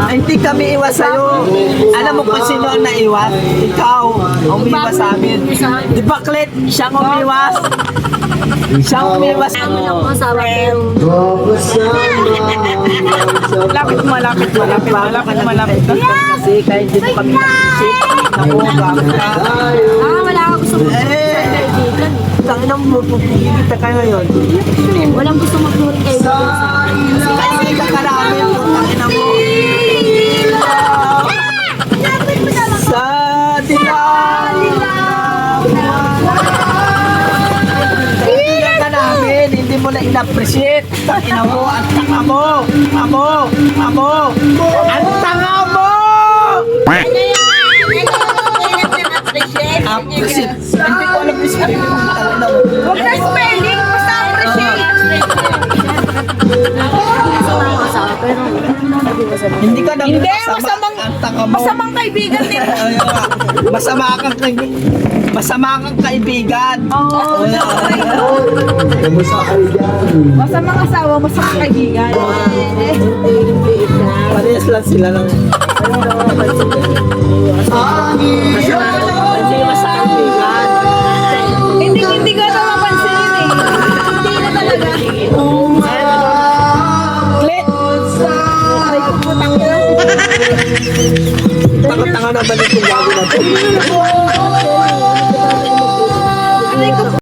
Hindi kami iwas sa'yo. Alam mo kung sino ang naiwas? Ikaw, umiwas sa amin. Di ba, Clet? Siyang umiwas. Siyang umiwas. Malapit. Kasi kahit hindi mo kami naisip. Nakuha ka. Wala ka gusto mo. Tanginang mo, pupigita ka ngayon. Walang gusto magluring kayo. Kasi ka namin, tanginang mo. Sa dilaw. Tanginang ka namin, hindi mo na in-appreciate. Tanginang mo, ang tanga mo. Ang tanga mo! Appreciate. Hindi ko alam yung sarili kong tanginang mo. Huwag na spelling, basta appreciate. Hindi ka namin Hindi, masama. Ang tanga mo. Masamang kaibigan din. Masama kang kaibigan. Oo. Masamang asawa, masamang kaibigan. Parehas lang sila lang. Hindi ko ito mapansinin eh. Hindi na talaga. Clit! Tanga-tanga na balik yung gago na to.